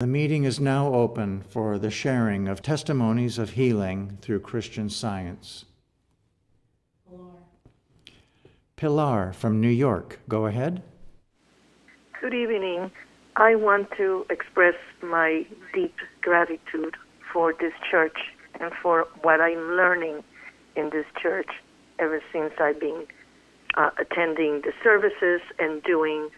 The meeting is now open for the sharing of testimonies of healing through Christian Science. Pilar from New York, go ahead. Good evening. I want to express my deep gratitude for this church and for what I'm learning in this church ever since I've been attending the services and doing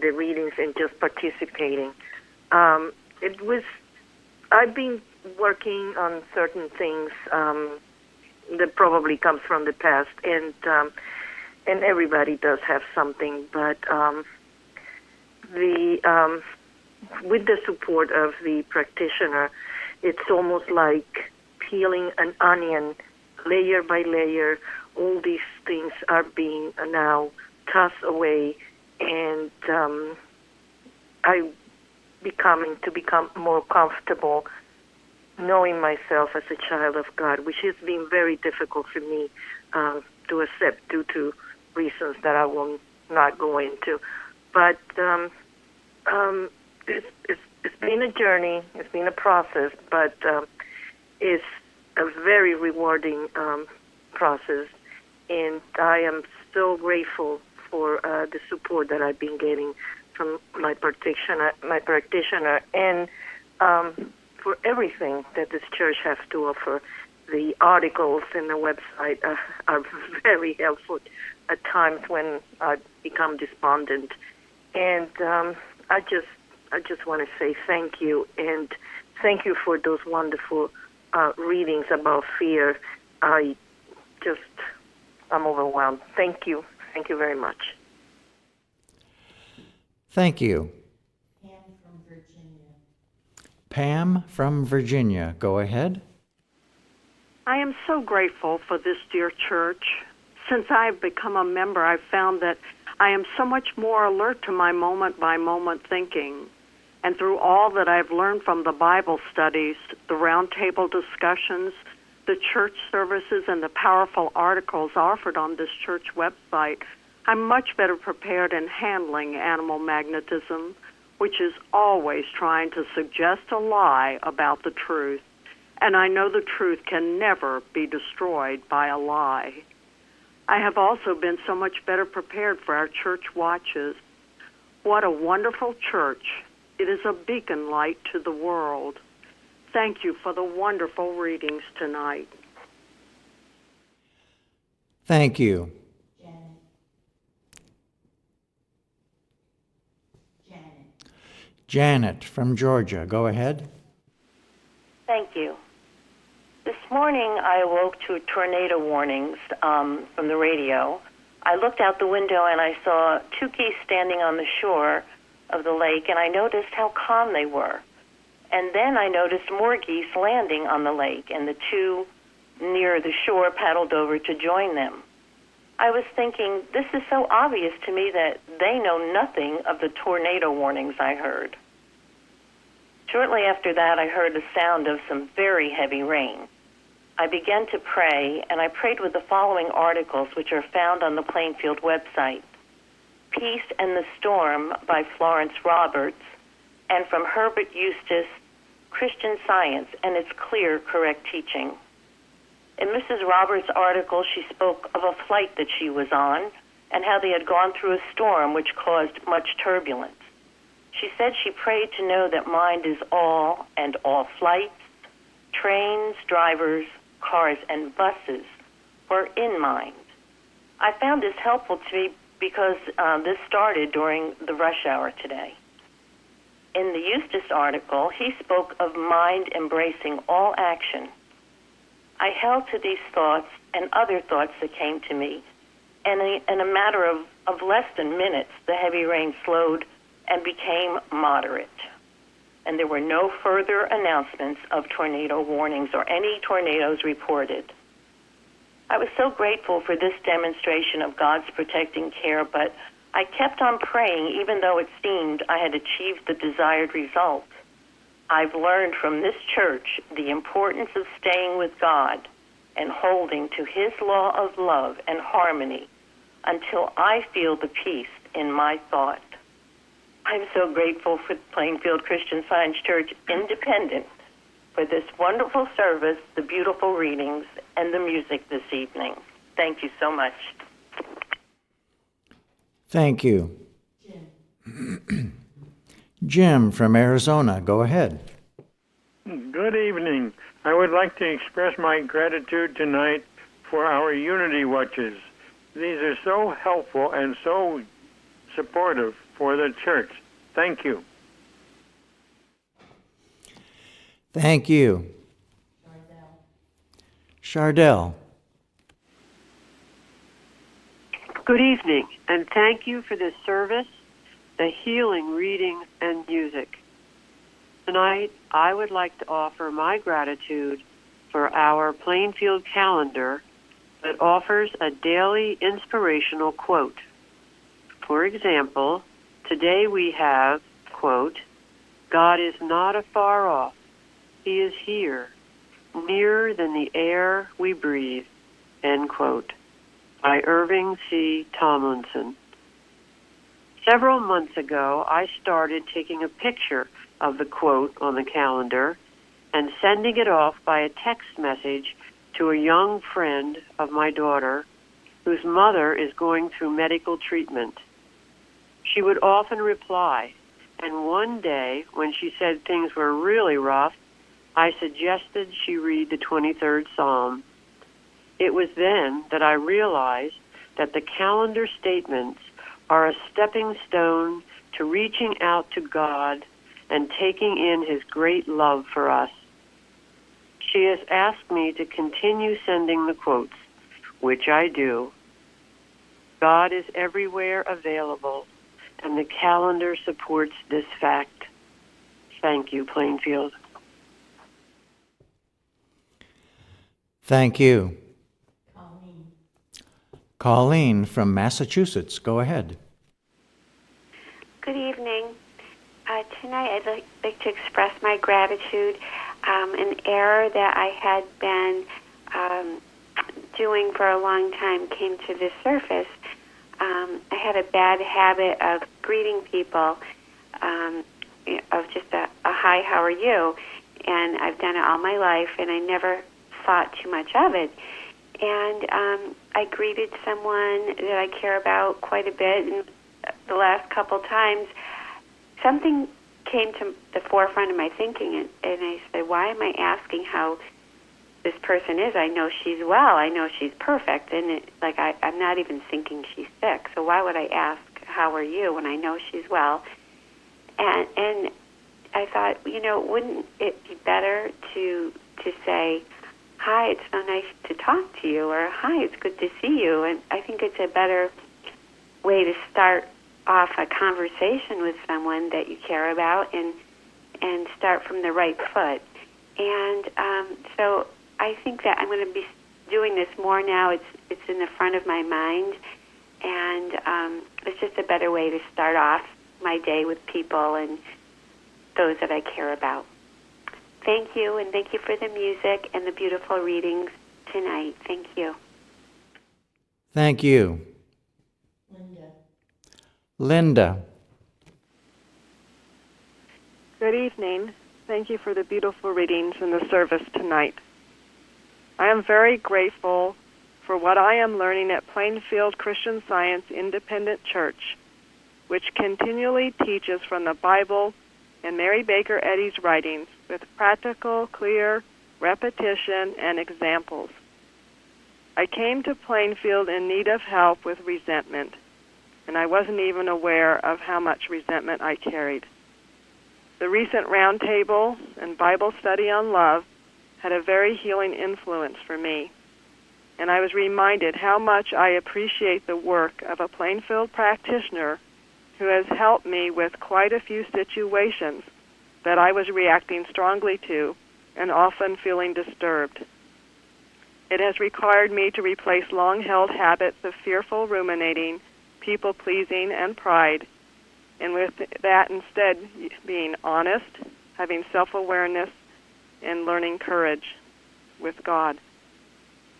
the readings and just participating. I've been working on certain things that probably comes from the past, and everybody does have something, but with the support of the practitioner, it's almost like peeling an onion layer by layer. All these things are being now tossed away, and I'm become more comfortable knowing myself as a child of God, which has been very difficult for me to accept due to reasons that I will not go into. But it's been a journey, it's been a process, but it's a very rewarding process, and I am so grateful for the support that I've been getting from my practitioner, and for everything that this church has to offer. The articles in the website are very helpful at times when I become despondent, and I just want to say thank you, and thank you for those wonderful readings about fear. I'm overwhelmed. Thank you very much. Thank you. Pam from Virginia, go ahead. I am so grateful for this dear church. Since I've become a member, I've found that I am so much more alert to my moment-by-moment thinking. And through all that I've learned from the Bible studies, the roundtable discussions, the church services, and the powerful articles offered on this church website, I'm much better prepared in handling animal magnetism, which is always trying to suggest a lie about the truth. And I know the truth can never be destroyed by a lie. I have also been so much better prepared for our church watches. What a wonderful church. It is a beacon light to the world. Thank you for the wonderful readings tonight. Thank you. Janet from Georgia, go ahead. Thank you. This morning I awoke to tornado warnings from the radio. I looked out the window and I saw two geese standing on the shore of the lake, and I noticed how calm they were. And then I noticed more geese landing on the lake, and the two near the shore paddled over to join them. I was thinking, this is so obvious to me that they know nothing of the tornado warnings I heard. Shortly after that, I heard the sound of some very heavy rain. I began to pray, and I prayed with the following articles, which are found on the Plainfield website. Peace and the Storm by Florence Roberts, and from Herbert Eustace, Christian Science and its Clear, Correct Teaching. In Mrs. Roberts' article, she spoke of a flight that she was on and how they had gone through a storm which caused much turbulence. She said she prayed to know that mind is all, and all flights, trains, drivers, cars, and buses were in mind. I found this helpful to me because this started during the rush hour today. In the Eustace article, he spoke of mind embracing all action. I held to these thoughts and other thoughts that came to me, and in a matter of less than minutes, the heavy rain slowed and became moderate. And there were no further announcements of tornado warnings or any tornadoes reported. I was so grateful for this demonstration of God's protecting care, but I kept on praying even though it seemed I had achieved the desired result. I've learned from this church the importance of staying with God and holding to His law of love and harmony until I feel the peace in my thought. I'm so grateful for Plainfield Christian Science Church Independent for this wonderful service, the beautiful readings, and the music this evening. Thank you so much. Thank you. Jim from Arizona, go ahead. Good evening. I would like to express my gratitude tonight for our Unity Watches. These are so helpful and so supportive for the church. Thank you. Thank you. Chardell. Good evening, and thank you for this service, the healing readings and music. Tonight, I would like to offer my gratitude for our Plainfield calendar that offers a daily inspirational quote. For example, today we have, quote, "God is not afar off. He is here, nearer than the air we breathe," end quote, by Irving C. Tomlinson. Several months ago, I started taking a picture of the quote on the calendar and sending it off by a text message to a young friend of my daughter whose mother is going through medical treatment. She would often reply, and one day when she said things were really rough, I suggested she read the 23rd Psalm. It was then that I realized that the calendar statements are a stepping stone to reaching out to God and taking in His great love for us. She has asked me to continue sending the quotes, which I do. God is everywhere available, and the calendar supports this fact. Thank you, Plainfield. Thank you. Colleen from Massachusetts, go ahead. Good evening. Tonight I'd like to express my gratitude. An error that I had been doing for a long time came to the surface. I had a bad habit of greeting people, of just a hi, how are you? And I've done it all my life, and I never thought too much of it. And I greeted someone that I care about quite a bit, and the last couple times, something came to the forefront of my thinking, and I said, why am I asking how this person is? I know she's well. I know she's perfect. And I'm not even thinking she's sick. So why would I ask, how are you, when I know she's well? And I thought, wouldn't it be better to say, hi, it's so nice to talk to you, or hi, it's good to see you. And I think it's a better way to start off a conversation with someone that you care about and start from the right foot. And so I think that I'm going to be doing this more now. It's in the front of my mind, and it's just a better way to start off my day with people and those that I care about. Thank you, and thank you for the music and the beautiful readings tonight. Thank you. Thank you. Linda. Good evening. Thank you for the beautiful readings in the service tonight. I am very grateful for what I am learning at Plainfield Christian Science Independent Church, which continually teaches from the Bible and Mary Baker Eddy's writings with practical, clear repetition and examples. I came to Plainfield in need of help with resentment, and I wasn't even aware of how much resentment I carried. The recent roundtable and Bible study on love had a very healing influence for me, and I was reminded how much I appreciate the work of a Plainfield practitioner who has helped me with quite a few situations that I was reacting strongly to and often feeling disturbed. It has required me to replace long-held habits of fearful ruminating, people-pleasing, and pride, and with that instead being honest, having self-awareness, and learning courage with God.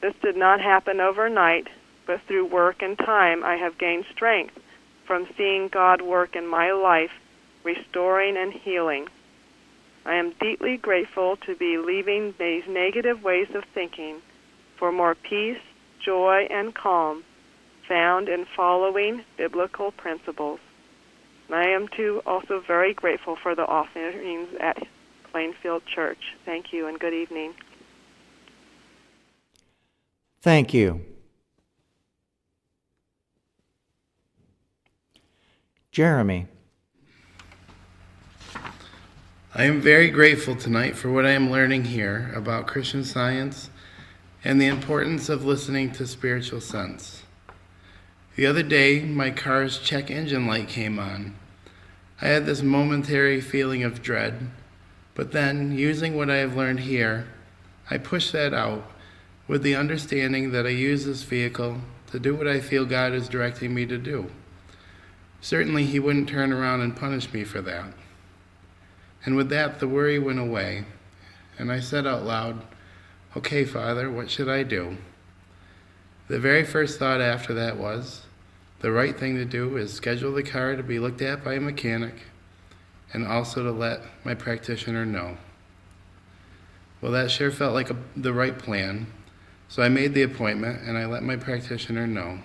This did not happen overnight, but through work and time I have gained strength from seeing God work in my life restoring, and healing. I am deeply grateful to be leaving these negative ways of thinking for more peace, joy, and calm found in following biblical principles. And I am, too, also very grateful for the offerings at Plainfield Church. Thank you, and good evening. Thank you. Jeremy. I am very grateful tonight for what I am learning here about Christian Science and the importance of listening to spiritual sense. The other day, my car's check engine light came on. I had this momentary feeling of dread, but then, using what I have learned here, I pushed that out with the understanding that I use this vehicle to do what I feel God is directing me to do. Certainly, He wouldn't turn around and punish me for that. And with that, the worry went away, and I said out loud, "Okay, Father, what should I do?" The very first thought after that was, the right thing to do is schedule the car to be looked at by a mechanic, and also to let my practitioner know. Well, that sure felt like the right plan, so I made the appointment and I let my practitioner know.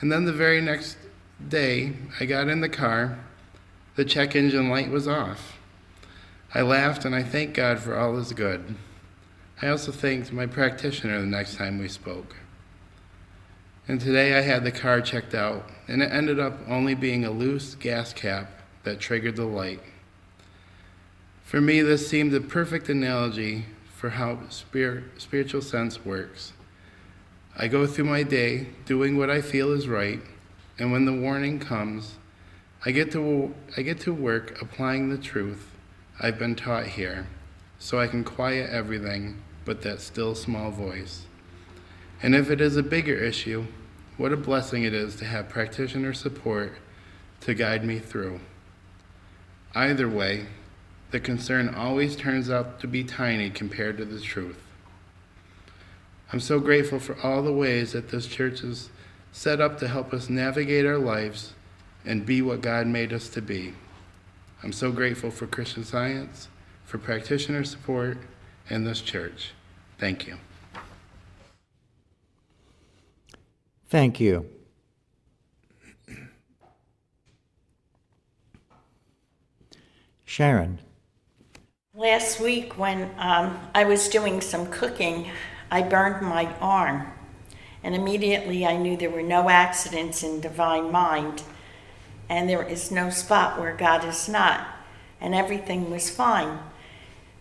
And then the very next day, I got in the car, the check engine light was off. I laughed and I thanked God for all His good. I also thanked my practitioner the next time we spoke. And today I had the car checked out, and it ended up only being a loose gas cap that triggered the light. For me, this seemed a perfect analogy for how spiritual sense works. I go through my day doing what I feel is right, and when the warning comes, I get to work applying the truth I've been taught here, so I can quiet everything but that still small voice. And if it is a bigger issue, what a blessing it is to have practitioner support to guide me through. Either way, the concern always turns out to be tiny compared to the truth. I'm so grateful for all the ways that this church is set up to help us navigate our lives and be what God made us to be. I'm so grateful for Christian Science, for practitioner support, and this church. Thank you. Thank you. Sharon. Last week when I was doing some cooking, I burned my arm. And immediately I knew there were no accidents in Divine Mind. And there is no spot where God is not. And everything was fine.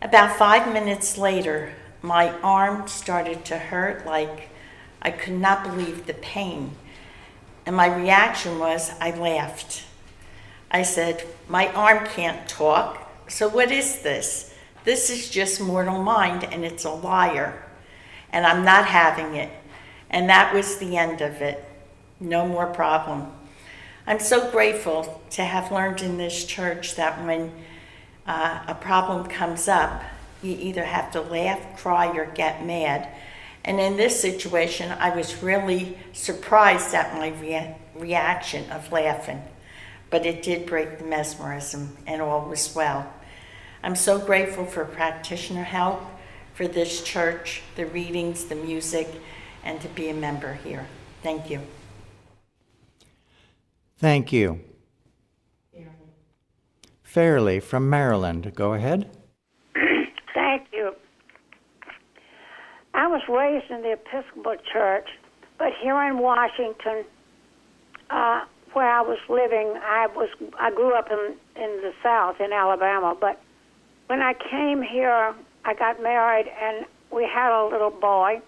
About 5 minutes later, my arm started to hurt like I could not believe the pain. And my reaction was I laughed. I said, "My arm can't talk, so what is this? This is just mortal mind and it's a liar. And I'm not having it." And that was the end of it. No more problem. I'm so grateful to have learned in this church that when a problem comes up, you either have to laugh, cry, or get mad. And in this situation, I was really surprised at my reaction of laughing. But it did break the mesmerism, and all was well. I'm so grateful for practitioner help, for this church, the readings, the music, and to be a member here. Thank you. Thank you. Fairley from Maryland. Go ahead. Thank you. I was raised in the Episcopal Church, but here in Washington, where I was living, I grew up in the South, in Alabama, but when I came here, I got married, and we had a little boy,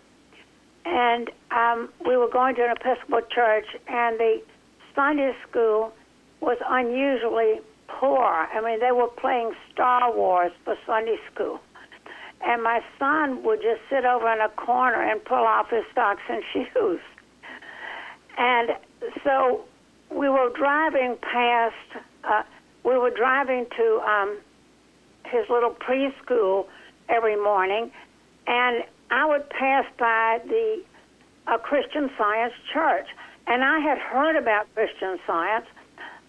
and we were going to an Episcopal church, and the Sunday school was unusually poor. I mean, they were playing Star Wars for Sunday school. And my son would just sit over in a corner and pull off his socks and shoes. And so we were driving to his little preschool every morning, and I would pass by the Christian Science church. And I had heard about Christian Science,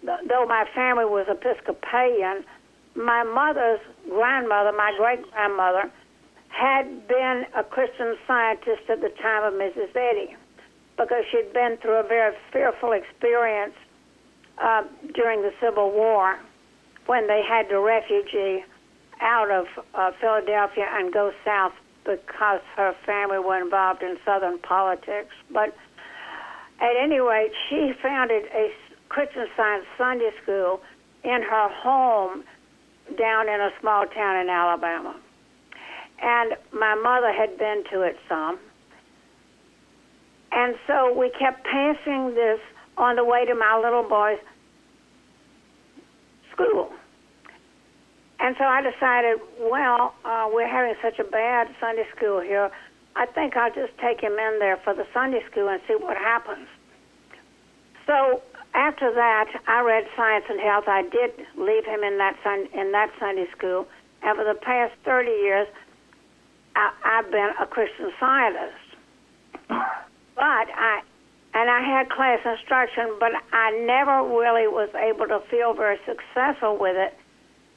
though my family was Episcopalian, my mother's grandmother, my great-grandmother, had been a Christian Scientist at the time of Mrs. Eddy, because she'd been through a very fearful experience during the Civil War when they had to refugee out of Philadelphia and go south because her family were involved in Southern politics. But at any rate, she founded a Christian Science Sunday school in her home down in a small town in Alabama. And my mother had been to it some. And so we kept passing this on the way to my little boy's school. And so I decided, well, we're having such a bad Sunday school here, I think I'll just take him in there for the Sunday school and see what happens. So after that, I read Science and Health. I did leave him in that Sunday school. And for the past 30 years, I've been a Christian Scientist. But I had class instruction, but I never really was able to feel very successful with it.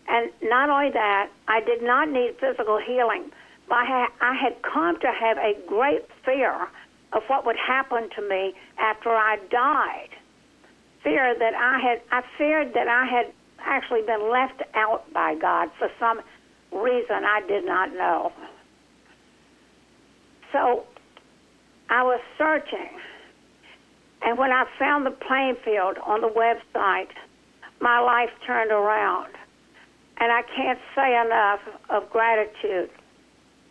And not only that, I did not need physical healing, but I had come to have a great fear of what would happen to me after I died. I feared that I had actually been left out by God for some reason I did not know. So I was searching, and when I found the playing field on the website, my life turned around. And I can't say enough of gratitude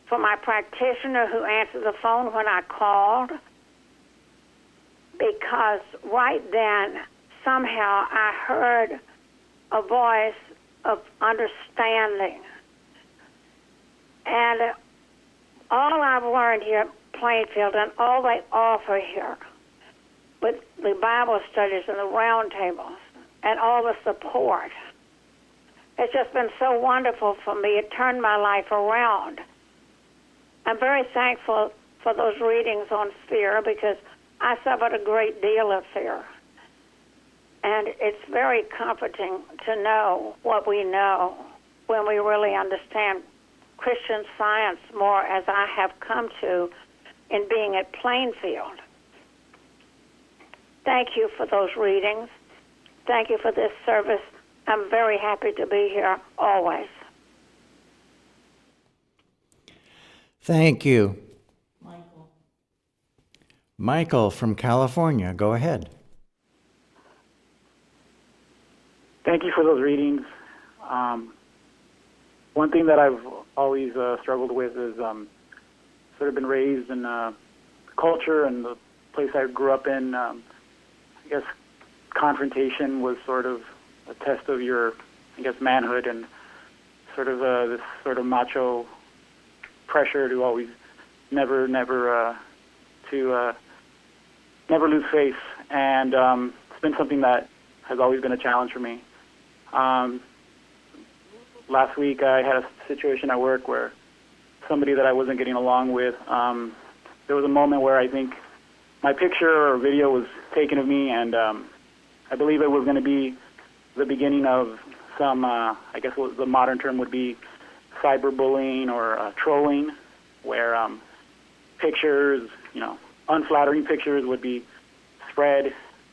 for my practitioner who answered the phone when I called, because right then, somehow I heard a voice of understanding. And all I've learned here at Plainfield and all they offer here with the Bible studies and the round tables and all the support, it's just been so wonderful for me. It turned my life around. I'm very thankful for those readings on fear because I suffered a great deal of fear. And it's very comforting to know what we know when we really understand Christian Science more, as I have come to in being at Plainfield. Thank you for those readings. Thank you for this service. I'm very happy to be here always. Thank you. Michael from California, go ahead. Thank you for those readings. One thing that I've always struggled with is sort of been raised in culture and the place I grew up in. I guess confrontation was sort of a test of your, manhood, and sort of this sort of macho pressure to always never lose face. And it's been something that has always been a challenge for me. Last week I had a situation at work where somebody that I wasn't getting along with, there was a moment where I think my picture or video was taken of me, and I believe it was going to be the beginning of some, I guess what the modern term would be cyberbullying or trolling, where pictures, unflattering pictures would be spread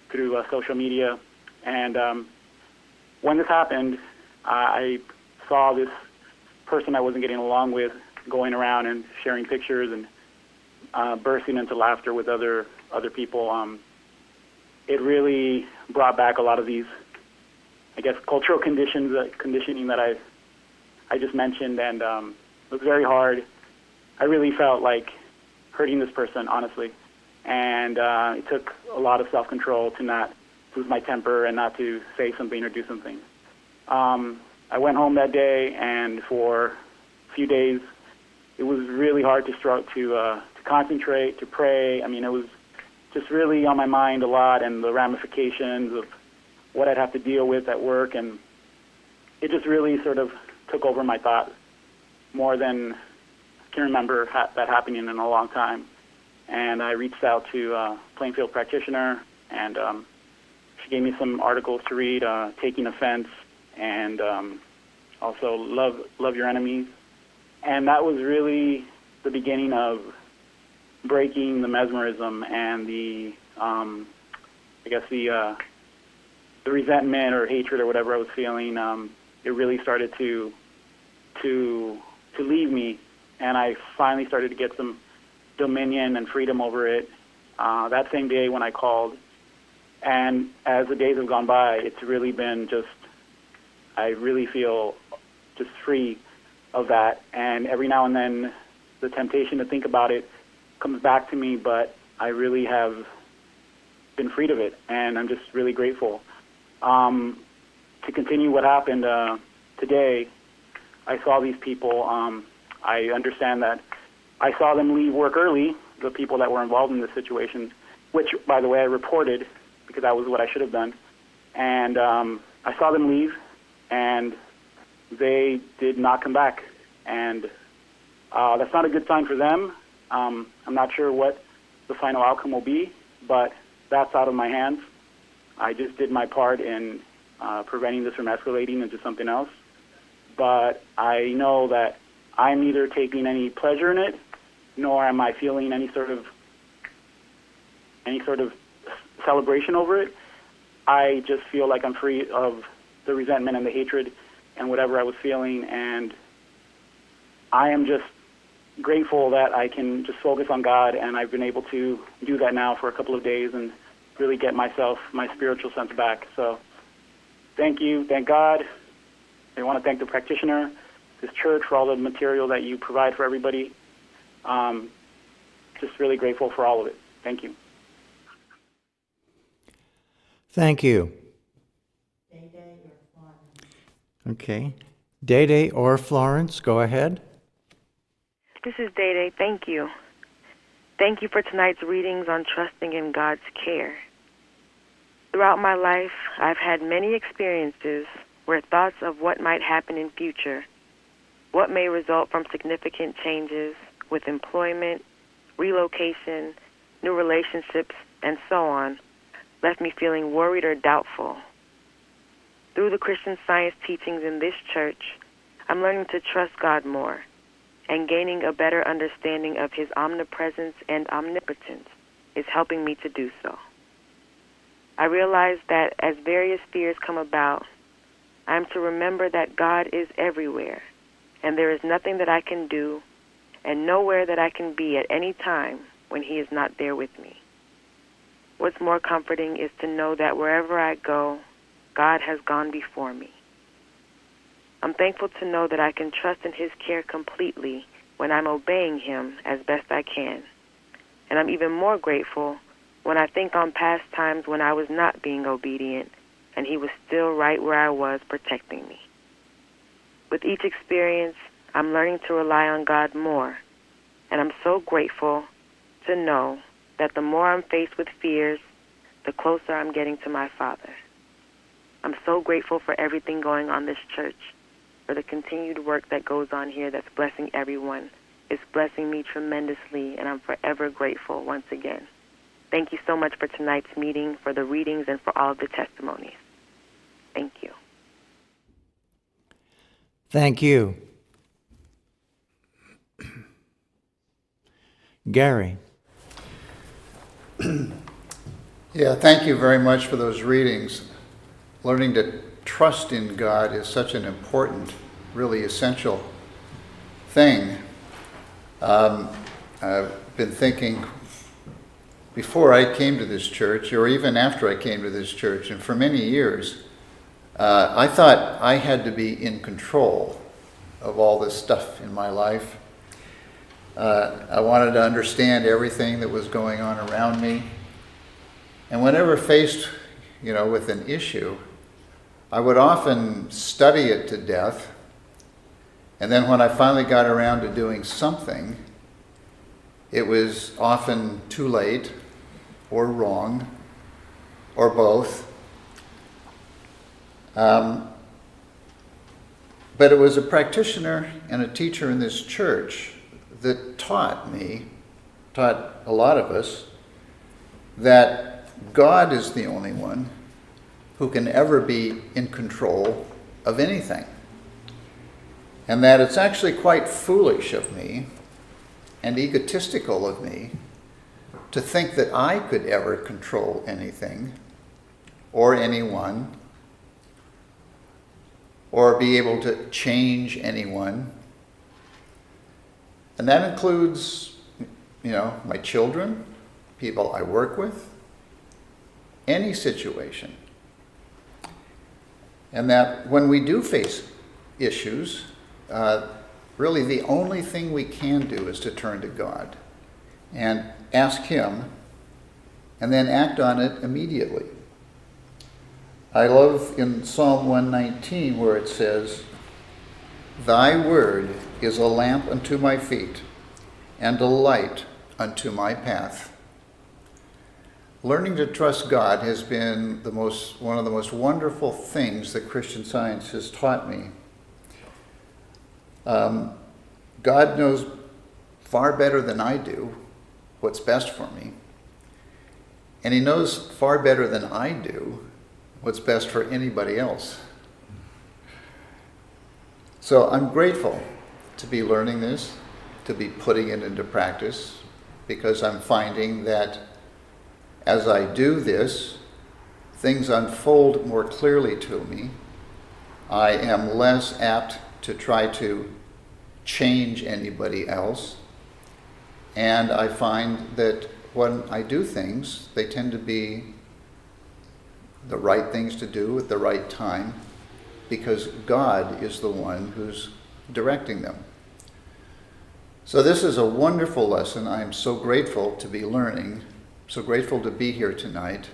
through social media. And when this happened, I saw this person I wasn't getting along with going around and sharing pictures and bursting into laughter with other people. It really brought back a lot of these, cultural conditioning that I just mentioned, and it was very hard. I really felt like hurting this person, honestly, and it took a lot of self-control to not lose my temper and not to say something or do something. I went home that day, and for a few days, it was really hard to concentrate, to pray. It was just really on my mind a lot, and the ramifications of what I'd have to deal with at work, and it just really sort of took over my thoughts more than I can remember that happening in a long time. And I reached out to a Plainfield practitioner, and She gave me some articles to read, Taking Offense, and also Love Your Enemies. And that was really the beginning of breaking the mesmerism and the resentment or hatred or whatever I was feeling. It really started to leave me, and I finally started to get some dominion and freedom over it that same day when I called. And as the days have gone by, it's really been just, I really feel just free of that. And every now and then the temptation to think about it comes back to me, but I really have been freed of it, and I'm just really grateful. To continue what happened today, I saw these people. I understand that I saw them leave work early, the people that were involved in this situation, which, by the way, I reported because that was what I should have done. And I saw them leave, and they did not come back. And that's not a good sign for them. I'm not sure what the final outcome will be, but that's out of my hands. I just did my part in preventing this from escalating into something else. But I know that I'm neither taking any pleasure in it, nor am I feeling any sort of celebration over it. I just feel like I'm free of the resentment and the hatred and whatever I was feeling, and I am just grateful that I can just focus on God, and I've been able to do that now for a couple of days and really get my spiritual sense back. So thank you, thank God. I want to thank the practitioner, this church, for all the material that you provide for everybody. Just really grateful for all of it. Thank you. Thank you. Okay. Day or Florence, go ahead. This is Day. Thank you. Thank you for tonight's readings on trusting in God's care. Throughout my life, I've had many experiences where thoughts of what might happen in future, what may result from significant changes with employment, relocation, new relationships, and so on, left me feeling worried or doubtful. Through the Christian Science teachings in this church, I'm learning to trust God more and gaining a better understanding of His omnipresence and omnipotence is helping me to do so. I realize that as various fears come about, I'm to remember that God is everywhere, and there is nothing that I can do and nowhere that I can be at any time when He is not there with me. What's more comforting is to know that wherever I go, God has gone before me. I'm thankful to know that I can trust in His care completely when I'm obeying Him as best I can. And I'm even more grateful when I think on past times when I was not being obedient and He was still right where I was protecting me. With each experience, I'm learning to rely on God more, and I'm so grateful to know that the more I'm faced with fears, the closer I'm getting to my Father. I'm so grateful for everything going on in this church, for the continued work that goes on here that's blessing everyone. It's blessing me tremendously, and I'm forever grateful once again. Thank you so much for tonight's meeting, for the readings, and for all of the testimonies. Thank you. Thank you. Gary. Yeah, thank you very much for those readings. Learning to trust in God is such an important, really essential thing. I've been thinking before I came to this church, or even after I came to this church, and for many years, I thought I had to be in control of all this stuff in my life. I wanted to understand everything that was going on around me. And whenever faced, with an issue, I would often study it to death. And then when I finally got around to doing something, it was often too late, or wrong, or both. But it was a practitioner and a teacher in this church that taught a lot of us, that God is the only one who can ever be in control of anything. And that it's actually quite foolish of me and egotistical of me to think that I could ever control anything or anyone or be able to change anyone. And that includes, my children, people I work with, any situation. And that when we do face issues, really the only thing we can do is to turn to God and ask Him and then act on it immediately. I love in Psalm 119 where it says, "Thy word is a lamp unto my feet and a light unto my path." Learning to trust God has been one of the most wonderful things that Christian Science has taught me. God knows far better than I do what's best for me. And He knows far better than I do what's best for anybody else. So I'm grateful to be learning this, to be putting it into practice, because I'm finding that as I do this, things unfold more clearly to me. I am less apt to try to change anybody else. And I find that when I do things, they tend to be the right things to do at the right time, because God is the one who's directing them. So this is a wonderful lesson. I'm so grateful to be learning, so grateful to be here tonight,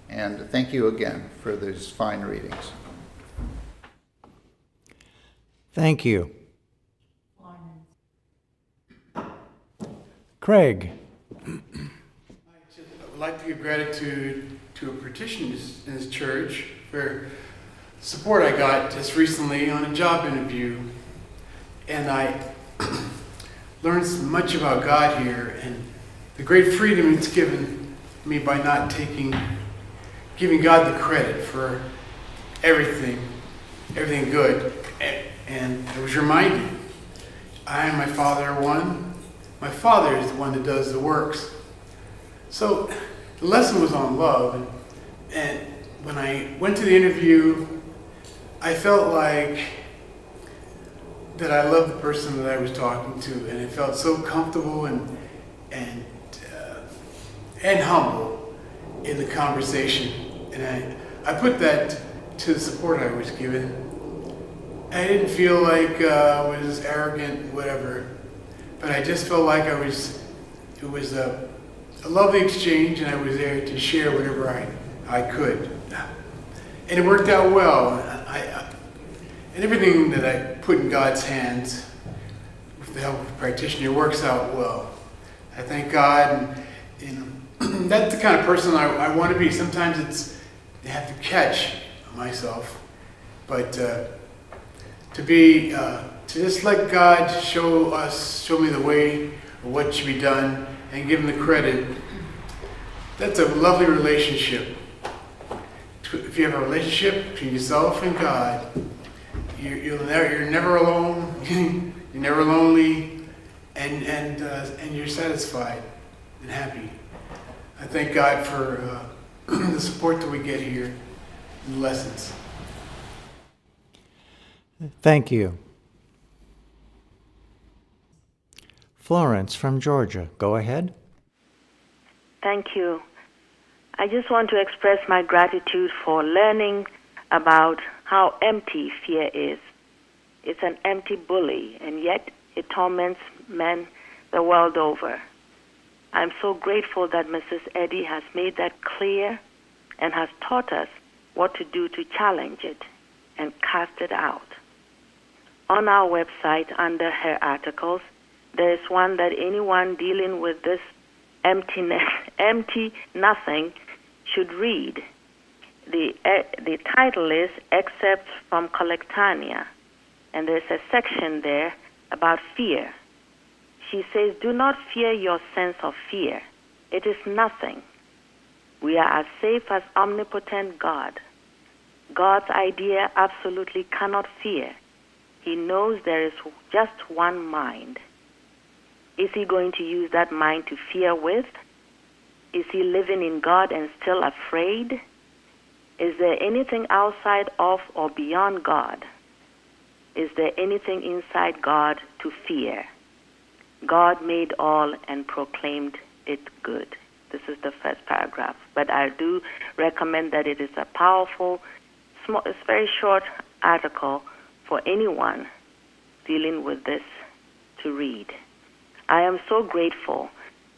and thank you again for these fine readings. Thank you. Craig. I would like to give gratitude to a petitioner in his church for support I got just recently on a job interview. And I learned so much about God here and the great freedom it's given me by not giving God the credit for everything good. And I was reminded, I and my Father are one. My Father is the one that does the works. So the lesson was on love. And when I went to the interview, I felt like that I loved the person that I was talking to, and it felt so comfortable and humble in the conversation. And I put that to the support I was given. I didn't feel like I was arrogant, whatever, but I just felt like it was a lovely exchange, and I was there to share whatever I could. And it worked out well. And everything that I put in God's hands with the help of a practitioner works out well. I thank God, and that's the kind of person I want to be. Sometimes I have to catch myself, but to just let God show me the way of what should be done, and give Him the credit. That's a lovely relationship. If you have a relationship between yourself and God, you're never alone. You're never lonely, and you're satisfied and happy. I thank God for the support that we get here in the lessons. Thank you. Florence from Georgia, go ahead. Thank you. I just want to express my gratitude for learning about how empty fear is. It's an empty bully, and yet it torments men the world over. I'm so grateful that Mrs. Eddy has made that clear and has taught us what to do to challenge it and cast it out. On our website, under her articles, there is one that anyone dealing with this empty nothing should read. The title is Excerpts from Collectania, and there's a section there about fear. She says, "Do not fear your sense of fear. It is nothing. We are as safe as omnipotent God. God's idea absolutely cannot fear. He knows there is just one mind. Is he going to use that mind to fear with? Is he living in God and still afraid? Is there anything outside of or beyond God? Is there anything inside God to fear? God made all and proclaimed it good. This is the first paragraph. But I do recommend that it is a powerful, small, it's very short article for anyone dealing with this to read. I am so grateful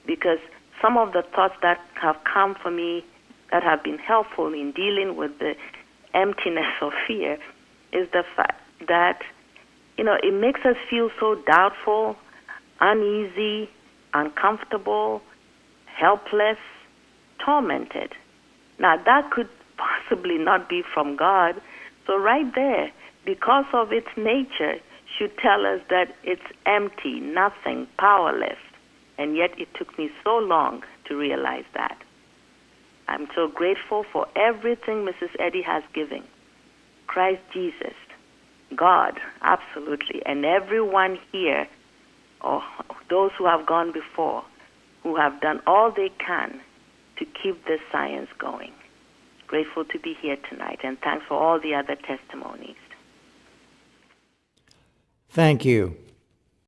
because some of the thoughts that have come for me that have been helpful in dealing with the emptiness of fear is the fact that, it makes us feel so doubtful, uneasy, uncomfortable, helpless, tormented. Now, that could possibly not be from God. So right there, because of its nature, should tell us that it's empty, nothing, powerless. And yet it took me so long to realize that. I'm so grateful for everything Mrs. Eddy has given. Christ Jesus, God, absolutely, and everyone here, or those who have gone before, who have done all they can to keep this science going. Grateful to be here tonight, and thanks for all the other testimonies. Thank you.